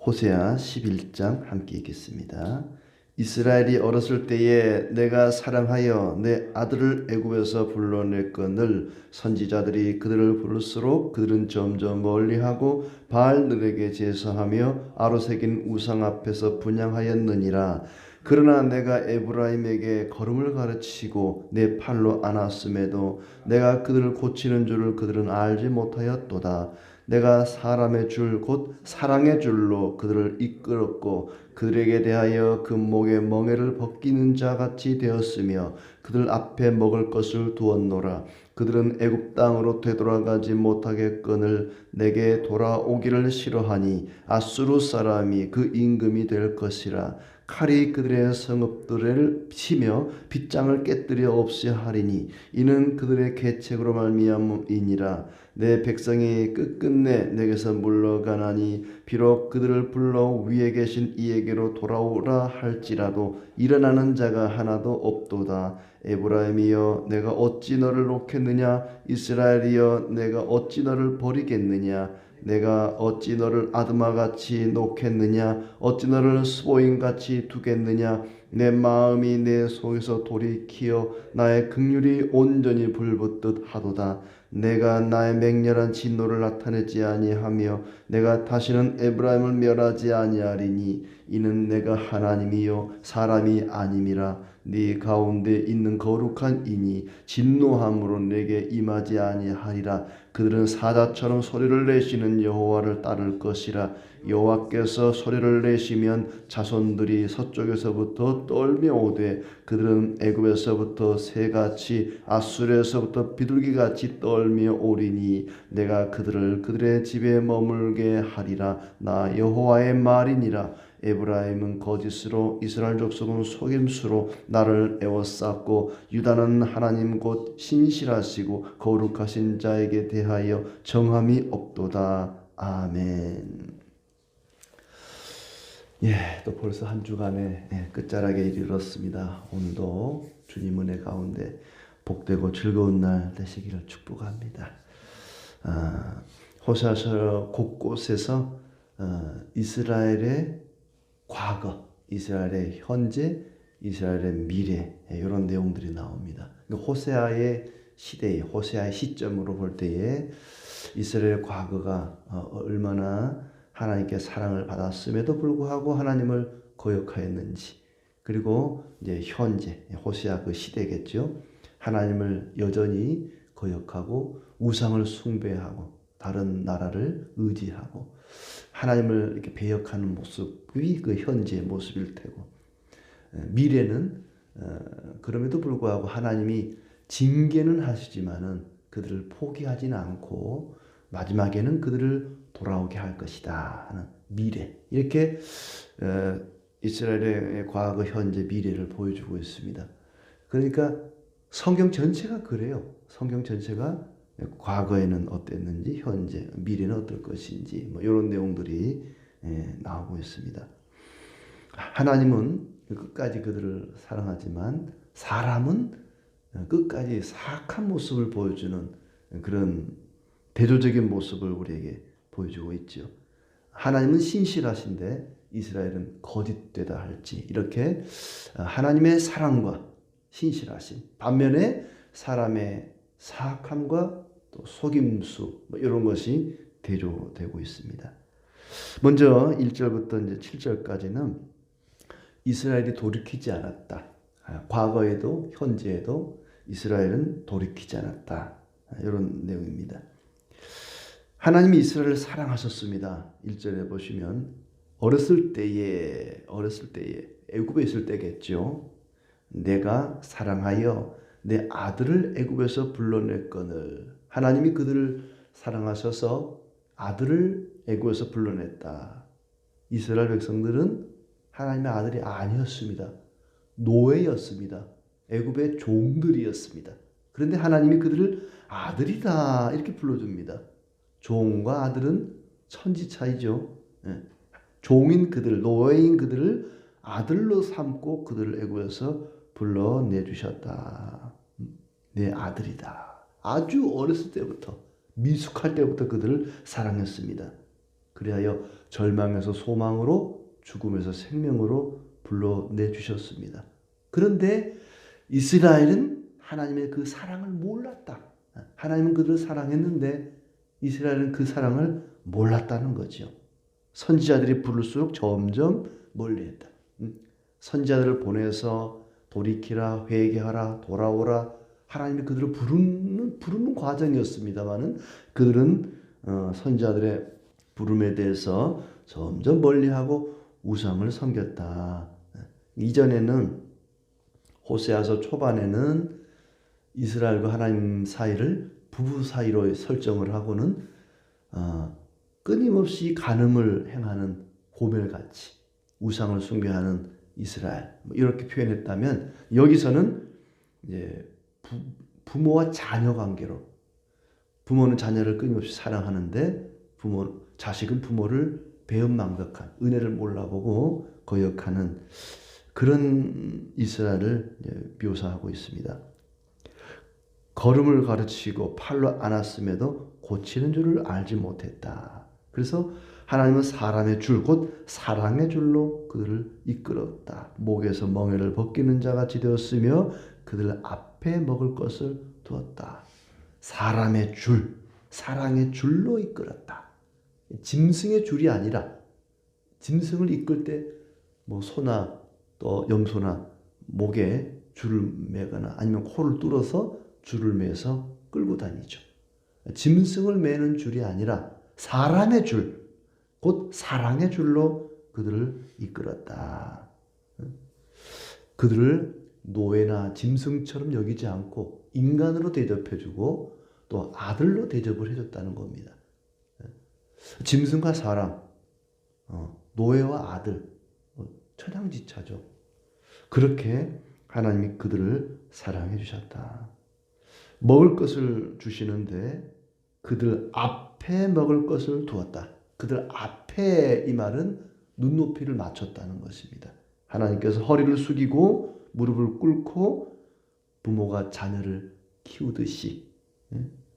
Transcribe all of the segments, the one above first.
호세아 11장 함께 읽겠습니다. 이스라엘이 어렸을 때에 내가 사랑하여 내 아들을 애굽에서 불러냈거늘 선지자들이 그들을 부를수록 그들은 점점 멀리하고 바알들에게 제사하며 아로새긴 우상 앞에서 분향하였느니라. 그러나 내가 에브라임에게 걸음을 가르치고 내 팔로 안았음에도 내가 그들을 고치는 줄을 그들은 알지 못하였도다. 내가 사람의 줄 곧 사랑의 줄로 그들을 이끌었고 그들에게 대하여 그 목에 멍에를 벗기는 자 같이 되었으며 그들 앞에 먹을 것을 두었노라. 그들은 애굽 땅으로 되돌아가지 못하겠거늘 내게 돌아오기를 싫어하니 아수르 사람이 그 임금이 될 것이라. 칼이 그들의 성읍들을 치며 빗장을 깨뜨려 없이 하리니 이는 그들의 계책으로 말미암음이니라. 내 백성이 끝끝내 내게서 물러가나니 비록 그들을 불러 위에 계신 이에게로 돌아오라 할지라도 일어나는 자가 하나도 없도다. 에브라임이여 내가 어찌 너를 놓겠느냐? 이스라엘이여 내가 어찌 너를 버리겠느냐? 내가 어찌 너를 아드마같이 놓겠느냐? 어찌 너를 스보임같이 두겠느냐? 내 마음이 내 속에서 돌이키어 나의 긍휼이 온전히 불붙듯 하도다. 내가 나의 맹렬한 진노를 나타내지 아니하며 내가 다시는 에브라임을 멸하지 아니하리니 이는 내가 하나님이요 사람이 아님이라. 네 가운데 있는 거룩한 이니 진노함으로 내게 임하지 아니하리라. 그들은 사자처럼 소리를 내시는 여호와를 따를 것이라. 여호와께서 소리를 내시면 자손들이 서쪽에서부터 떨며 오되 그들은 애굽에서부터 새같이 아수르에서부터 비둘기같이 떨며 오리니 내가 그들을 그들의 집에 머물게 하리라. 나 여호와의 말이니라. 에브라임은 거짓으로 이스라엘 족속은 속임수로 나를 에워쌌고 유다는 하나님 곧 신실하시고 거룩하신 자에게 대하여 정함이 없도다. 아멘. 또 벌써 한 주간의 끝자락에 이르렀습니다. 오늘도 주님 은혜 가운데 복되고 즐거운 날 되시기를 축복합니다. 호세아서 곳곳에서 이스라엘의 과거, 이스라엘의 현재, 이스라엘의 미래 이런 내용들이 나옵니다. 호세아의 시대에, 호세아의 시점으로 볼 때에 이스라엘의 과거가 얼마나 하나님께 사랑을 받았음에도 불구하고 하나님을 거역하였는지, 그리고 이제 현재 호세아 그 시대겠죠. 하나님을 여전히 거역하고 우상을 숭배하고 다른 나라를 의지하고 하나님을 이렇게 배역하는 모습이 그 현재의 모습일 테고, 미래는 그럼에도 불구하고 하나님이 징계는 하시지만은 그들을 포기하지는 않고 마지막에는 그들을 돌아오게 할 것이다 하는 미래, 이렇게 이스라엘의 과거, 현재, 미래를 보여주고 있습니다. 그러니까 성경 전체가 그래요. 성경 전체가 과거에는 어땠는지, 현재, 미래는 어떨 것인지 이런 내용들이 나오고 있습니다. 하나님은 끝까지 그들을 사랑하지만 사람은 끝까지 사악한 모습을 보여주는 그런 대조적인 모습을 우리에게 보여주고 있죠. 하나님은 신실하신데 이스라엘은 거짓되다 할지, 이렇게 하나님의 사랑과 신실하심, 반면에 사람의 사악함과 또 속임수 이런 것이 대조되고 있습니다. 먼저 1절부터 이제 7절까지는 이스라엘이 돌이키지 않았다. 과거에도 현재에도 이스라엘은 돌이키지 않았다. 이런 내용입니다. 하나님이 이스라엘을 사랑하셨습니다. 1절에 보시면 어렸을 때에 애굽에 있을 때겠죠. 내가 사랑하여 내 아들을 애굽에서 불러냈거늘. 하나님이 그들을 사랑하셔서 아들을 애굽에서 불러냈다. 이스라엘 백성들은 하나님의 아들이 아니었습니다. 노예였습니다. 애굽의 종들이었습니다. 그런데 하나님이 그들을 아들이다 이렇게 불러줍니다. 종과 아들은 천지 차이죠. 종인 그들, 노예인 그들을 아들로 삼고 그들을 애굽에서 불러내주셨다. 내 아들이다. 아주 어렸을 때부터, 미숙할 때부터 그들을 사랑했습니다. 그리하여 절망에서 소망으로 죽음에서 생명으로 불러내 주셨습니다. 그런데 이스라엘은 하나님의 그 사랑을 몰랐다. 하나님은 그들을 사랑했는데 이스라엘은 그 사랑을 몰랐다는 거죠. 선지자들이 부를수록 점점 멀리했다. 선지자들을 보내서 돌이키라, 회개하라, 돌아오라, 하나님이 그들을 부르는 과정이었습니다만은 그들은 선지자들의 부름에 대해서 점점 멀리하고 우상을 섬겼다. 이전에는 호세아서 초반에는 이스라엘과 하나님 사이를 부부 사이로 설정을 하고는 끊임없이 간음을 행하는 고멜같이 우상을 숭배하는 이스라엘 이렇게 표현했다면 여기서는 이제 부모와 자녀 관계로 부모는 자녀를 끊임없이 사랑하는데 자식은 부모를 배은망덕한 은혜를 몰라보고 거역하는 그런 이스라엘을 묘사하고 있습니다. 걸음을 가르치고 팔로 안았음에도 고치는 줄을 알지 못했다. 그래서 하나님은 사람의 줄, 곧 사랑의 줄로 그들을 이끌었다. 목에서 멍에를 벗기는 자같이 되었으며 그들 앞에 먹을 것을 두었다. 사람의 줄, 사랑의 줄로 이끌었다. 짐승의 줄이 아니라 짐승을 이끌 때 뭐 소나 또 염소나 목에 줄을 매거나 아니면 코를 뚫어서 줄을 매서 끌고 다니죠. 짐승을 매는 줄이 아니라 사람의 줄, 곧 사랑의 줄로 그들을 이끌었다. 그들을 노예나 짐승처럼 여기지 않고 인간으로 대접해주고 또 아들로 대접을 해줬다는 겁니다. 짐승과 사람, 노예와 아들, 천양지차죠. 그렇게 하나님이 그들을 사랑해 주셨다. 먹을 것을 주시는데 그들 앞에 먹을 것을 두었다. 그들 앞에 이 말은 눈높이를 맞췄다는 것입니다. 하나님께서 허리를 숙이고 무릎을 꿇고 부모가 자녀를 키우듯이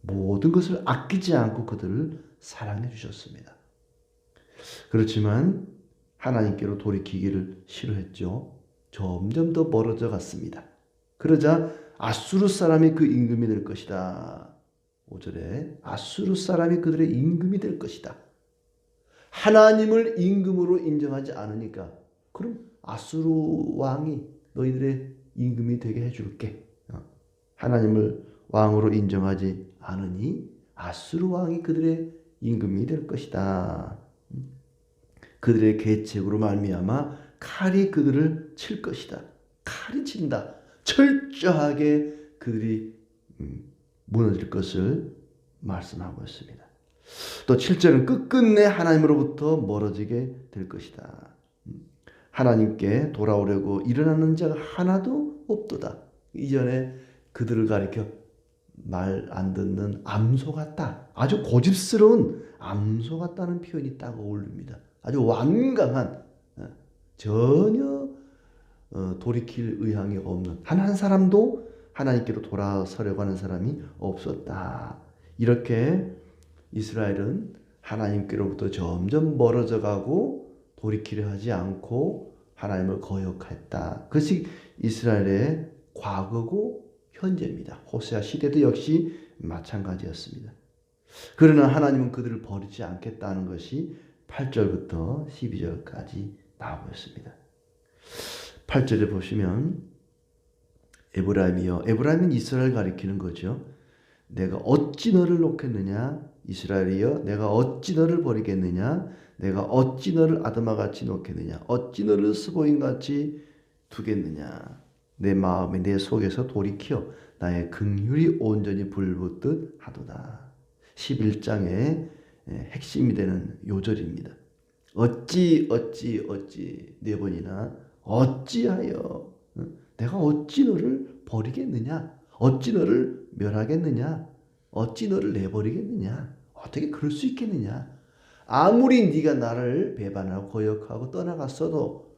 모든 것을 아끼지 않고 그들을 사랑해 주셨습니다. 그렇지만 하나님께로 돌이키기를 싫어했죠. 점점 더 멀어져 갔습니다. 그러자 아수르 사람이 그 임금이 될 것이다. 5절에 아수르 사람이 그들의 임금이 될 것이다. 하나님을 임금으로 인정하지 않으니까 그럼 아수르 왕이 너희들의 임금이 되게 해줄게. 하나님을 왕으로 인정하지 않으니 아수르 왕이 그들의 임금이 될 것이다. 그들의 계책으로 말미암아 칼이 그들을 칠 것이다. 칼이 친다. 철저하게 그들이 무너질 것을 말씀하고 있습니다. 또 7절은 끝끝내 하나님으로부터 멀어지게 될 것이다. 하나님께 돌아오려고 일어나는 자가 하나도 없도다. 이전에 그들을 가리켜 말 안 듣는 암소 같다. 아주 고집스러운 암소 같다는 표현이 딱 어울립니다. 아주 완강한 전혀 돌이킬 의향이 없는 한 사람도 하나님께로 돌아서려고 하는 사람이 없었다. 이렇게 이스라엘은 하나님께로부터 점점 멀어져 가고 돌이키려 하지 않고 하나님을 거역했다. 그것이 이스라엘의 과거고 현재입니다. 호세아 시대도 역시 마찬가지였습니다. 그러나 하나님은 그들을 버리지 않겠다는 것이 8절부터 12절까지 나오고 있습니다. 8절에 보시면 에브라임이여, 에브라임은 이스라엘 가리키는 거죠. 내가 어찌 너를 놓겠느냐, 이스라엘이여 내가 어찌 너를 버리겠느냐, 내가 어찌 너를 아드마같이 놓겠느냐, 어찌 너를 스보임같이 두겠느냐. 내 마음이 내 속에서 돌이켜 나의 긍휼이 온전히 불붙듯 하도다. 11장의 핵심이 되는 요절입니다. 어찌 네 번이나 어찌하여 내가 어찌 너를 버리겠느냐, 어찌 너를 멸하겠느냐, 어찌 너를 내버리겠느냐, 어떻게 그럴 수 있겠느냐. 아무리 네가 나를 배반하고 거역하고 떠나갔어도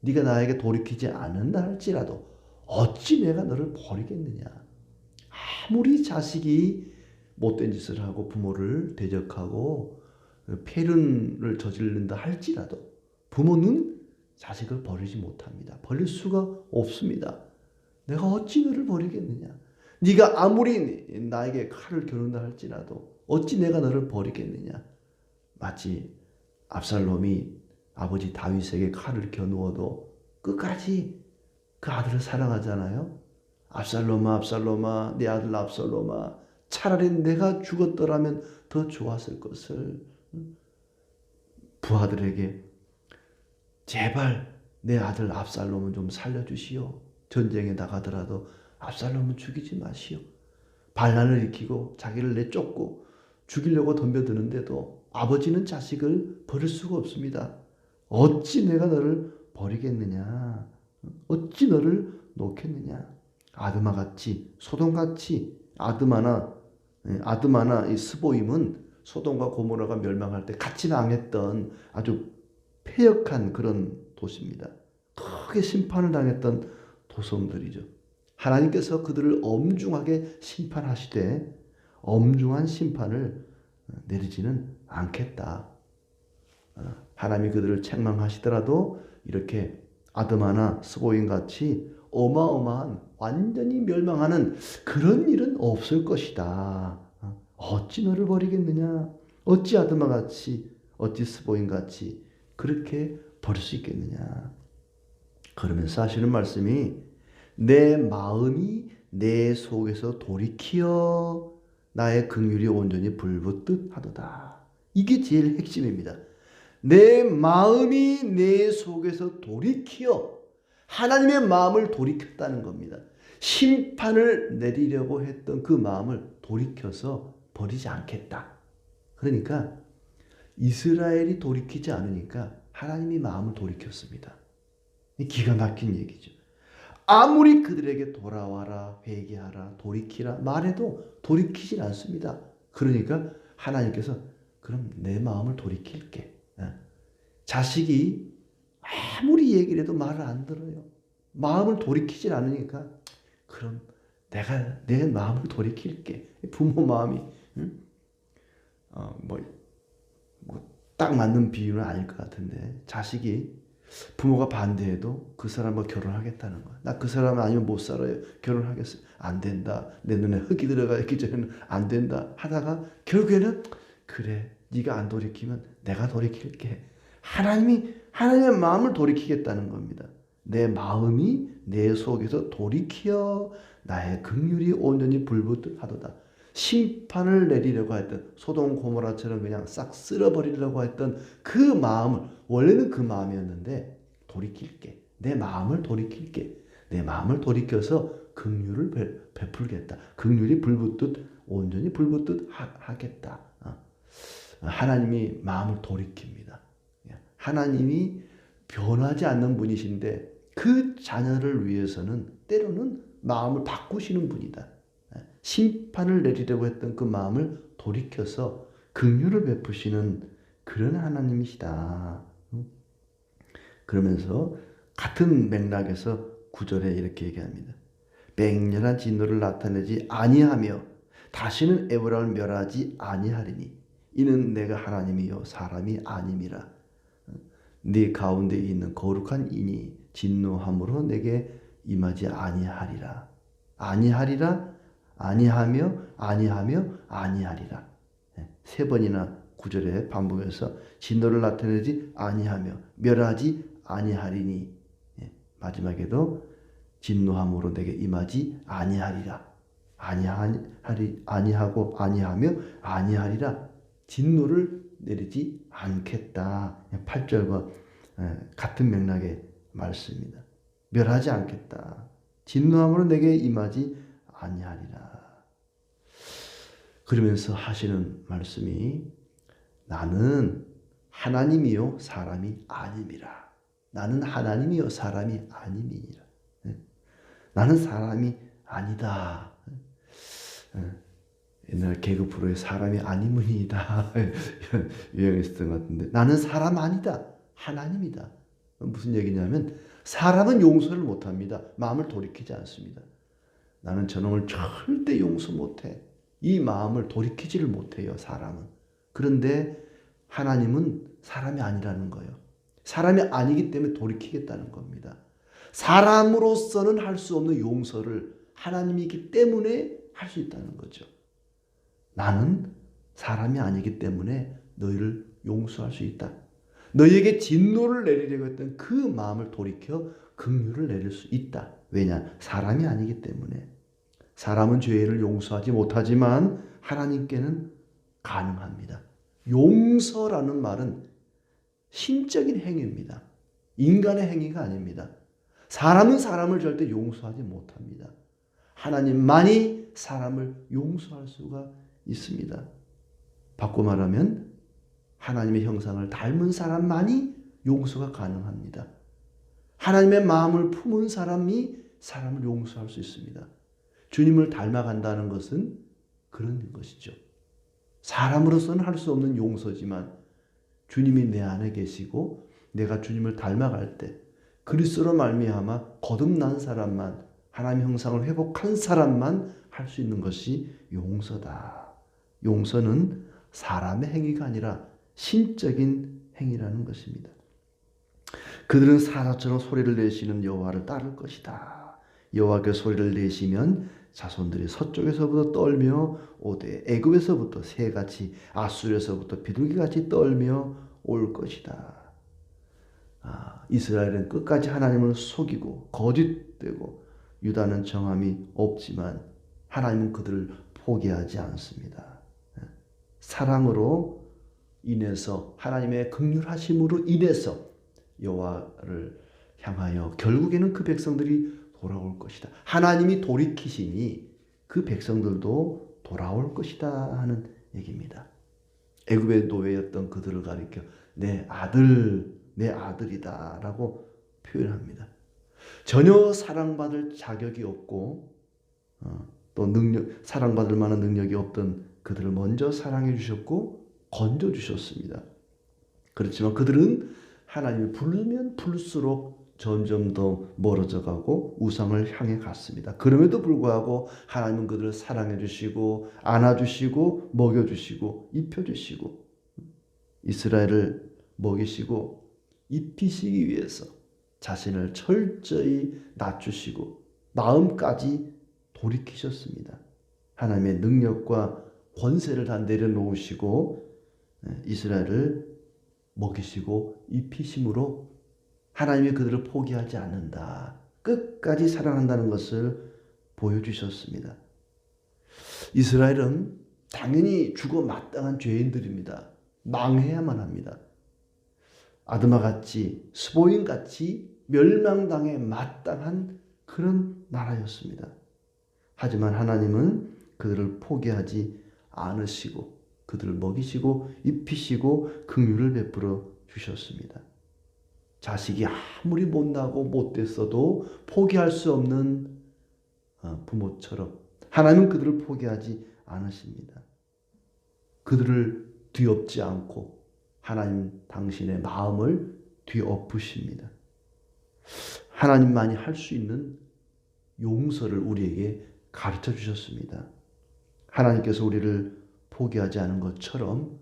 네가 나에게 돌이키지 않는다 할지라도 어찌 내가 너를 버리겠느냐. 아무리 자식이 못된 짓을 하고 부모를 대적하고 폐륜을 저지른다 할지라도 부모는 자식을 버리지 못합니다. 버릴 수가 없습니다. 내가 어찌 너를 버리겠느냐. 네가 아무리 나에게 칼을 겨눈다 할지라도 어찌 내가 너를 버리겠느냐. 마치 압살롬이 아버지 다윗에게 칼을 겨누어도 끝까지 그 아들을 사랑하잖아요. 압살롬아, 압살롬아, 내 아들 압살롬아, 차라리 내가 죽었더라면 더 좋았을 것을. 부하들에게 제발 내 아들 압살롬은 좀 살려주시오. 전쟁에 나가더라도 압살롬은 죽이지 마시오. 반란을 일으키고 자기를 내쫓고 죽이려고 덤벼드는데도 아버지는 자식을 버릴 수가 없습니다. 어찌 내가 너를 버리겠느냐. 어찌 너를 놓겠느냐. 아드마같이 소돔같이 아드마나 이 스보임은 소돔과 고모라가 멸망할 때 같이 망했던 아주 패역한 그런 도시입니다. 크게 심판을 당했던 도성들이죠. 하나님께서 그들을 엄중하게 심판하시되 엄중한 심판을 내리지는 않겠다. 하나님이 그들을 책망하시더라도 이렇게 아드마나 스보임 같이 어마어마한 완전히 멸망하는 그런 일은 없을 것이다. 어찌 너를 버리겠느냐? 어찌 아드마같이 어찌 스보임같이 그렇게 버릴 수 있겠느냐? 그러면서 하시는 말씀이 내 마음이 내 속에서 돌이키어 나의 긍휼이 온전히 불붙듯 하도다. 이게 제일 핵심입니다. 내 마음이 내 속에서 돌이키어 하나님의 마음을 돌이켰다는 겁니다. 심판을 내리려고 했던 그 마음을 돌이켜서 버리지 않겠다. 그러니까 이스라엘이 돌이키지 않으니까 하나님이 마음을 돌이켰습니다. 기가 막힌 얘기죠. 아무리 그들에게 돌아와라, 회개하라, 돌이키라 말해도 돌이키질 않습니다. 그러니까 하나님께서 그럼 내 마음을 돌이킬게. 자식이 아무리 얘기를 해도 말을 안 들어요. 마음을 돌이키질 않으니까 그럼 내가 내 마음을 돌이킬게. 부모 마음이 딱 맞는 비유는 아닐 것 같은데 자식이 부모가 반대해도 그 사람과 결혼하겠다는 거야. 나 그 사람 아니면 못 살아요. 결혼하겠어요. 안 된다. 내 눈에 흙이 들어가기 전에는 안 된다. 하다가 결국에는 그래 네가 안 돌이키면 내가 돌이킬게. 하나님의 마음을 돌이키겠다는 겁니다. 내 마음이 내 속에서 돌이키어 나의 긍휼이 온전히 불붙듯 하도다. 심판을 내리려고 했던 소돔 고모라처럼 그냥 싹 쓸어버리려고 했던 그 마음을 원래는 그 마음이었는데 돌이킬게. 내 마음을 돌이킬게. 내 마음을 돌이켜서 긍휼을 베풀겠다. 긍휼이 불붙듯 온전히 불붙듯 하겠다. 하나님이 마음을 돌이킵니다. 하나님이 변하지 않는 분이신데 그 자녀를 위해서는 때로는 마음을 바꾸시는 분이다. 심판을 내리려고 했던 그 마음을 돌이켜서 긍휼을 베푸시는 그런 하나님이시다. 그러면서 같은 맥락에서 9절에 이렇게 얘기합니다. 맹렬한 진노를 나타내지 아니하며 다시는 에브라임을 멸하지 아니하리니 이는 내가 하나님이요 사람이 아님이라. 네 가운데 있는 거룩한 인이 진노함으로 내게 임하지 아니하리라. 아니하며 아니하리라. 세 번이나 9절에 반복해서 진노를 나타내지 아니하며 멸하지 아니하리니 마지막에도 진노함으로 내게 임하지 아니하리라. 아니하고 아니하며 아니하리라. 진노를 내리지 않겠다. 8절과 같은 맥락의 말씀입니다. 멸하지 않겠다. 진노함으로 내게 임하지 아니하리라. 그러면서 하시는 말씀이 나는 하나님이요 사람이 아님이라. 나는 하나님이요 사람이 아님이니라. 나는 사람이 아니다. 옛날 개그 프로에 사람이 아니문이다 유행했었던 것 같은데 나는 사람 아니다. 하나님이다. 무슨 얘기냐면 사람은 용서를 못합니다. 마음을 돌이키지 않습니다. 나는 저놈을 절대 용서 못해. 이 마음을 돌이키지를 못해요. 사람은. 그런데 하나님은 사람이 아니라는 거예요. 사람이 아니기 때문에 돌이키겠다는 겁니다. 사람으로서는 할 수 없는 용서를 하나님이기 때문에 할 수 있다는 거죠. 나는 사람이 아니기 때문에 너희를 용서할 수 있다. 너희에게 진노를 내리려고 했던 그 마음을 돌이켜 긍휼을 내릴 수 있다. 왜냐? 사람이 아니기 때문에. 사람은 죄를 용서하지 못하지만 하나님께는 가능합니다. 용서라는 말은 신적인 행위입니다. 인간의 행위가 아닙니다. 사람은 사람을 절대 용서하지 못합니다. 하나님만이 사람을 용서할 수가 있습니다. 바꿔 말하면 하나님의 형상을 닮은 사람만이 용서가 가능합니다. 하나님의 마음을 품은 사람이 사람을 용서할 수 있습니다. 주님을 닮아간다는 것은 그런 것이죠. 사람으로서는 할 수 없는 용서지만 주님이 내 안에 계시고 내가 주님을 닮아갈 때 그리스도로 말미암아 거듭난 사람만, 하나님의 형상을 회복한 사람만 할 수 있는 것이 용서다. 용서는 사람의 행위가 아니라 신적인 행위라는 것입니다. 그들은 사자처럼 소리를 내시는 여호와를 따를 것이다. 여호와께 소리를 내시면 자손들이 서쪽에서부터 떨며 오되 애굽에서부터 새같이 아수르에서부터 비둘기같이 떨며 올 것이다. 이스라엘은 끝까지 하나님을 속이고 거짓되고 유다는 정함이 없지만 하나님은 그들을 포기하지 않습니다. 사랑으로 인해서 하나님의 긍휼하심으로 인해서 여호와를 향하여 결국에는 그 백성들이 돌아올 것이다. 하나님이 돌이키시니 그 백성들도 돌아올 것이다 하는 얘기입니다. 애굽의 노예였던 그들을 가리켜 내 아들, 내 아들이다 라고 표현합니다. 전혀 사랑받을 자격이 없고 또 사랑받을 만한 능력이 없던 그들을 먼저 사랑해 주셨고 건져 주셨습니다. 그렇지만 그들은 하나님을 부르면 부를수록 점점 더 멀어져 가고 우상을 향해 갔습니다. 그럼에도 불구하고 하나님은 그들을 사랑해 주시고 안아주시고 먹여주시고 입혀주시고 이스라엘을 먹이시고 입히시기 위해서 자신을 철저히 낮추시고 마음까지 돌이키셨습니다. 하나님의 능력과 권세를 다 내려놓으시고 이스라엘을 먹이시고 입히심으로 하나님이 그들을 포기하지 않는다. 끝까지 사랑한다는 것을 보여주셨습니다. 이스라엘은 당연히 죽어 마땅한 죄인들입니다. 망해야만 합니다. 아드마같이 스보임같이 멸망당해 마땅한 그런 나라였습니다. 하지만 하나님은 그들을 포기하지 않으시고 그들을 먹이시고 입히시고 긍휼을 베풀어 주셨습니다. 자식이 아무리 못나고 못됐어도 포기할 수 없는 부모처럼 하나님은 그들을 포기하지 않으십니다. 그들을 뒤엎지 않고 하나님 당신의 마음을 뒤엎으십니다. 하나님만이 할 수 있는 용서를 우리에게 가르쳐 주셨습니다. 하나님께서 우리를 포기하지 않은 것처럼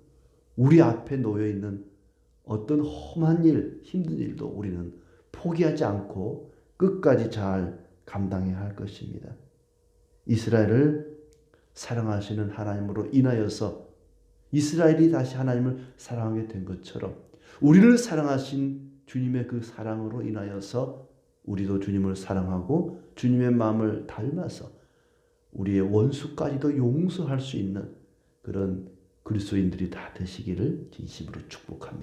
우리 앞에 놓여 있는 어떤 험한 일, 힘든 일도 우리는 포기하지 않고 끝까지 잘 감당해야 할 것입니다. 이스라엘을 사랑하시는 하나님으로 인하여서 이스라엘이 다시 하나님을 사랑하게 된 것처럼 우리를 사랑하신 주님의 그 사랑으로 인하여서 우리도 주님을 사랑하고 주님의 마음을 닮아서 우리의 원수까지도 용서할 수 있는 그런 그리스도인들이 다 되시기를 진심으로 축복합니다.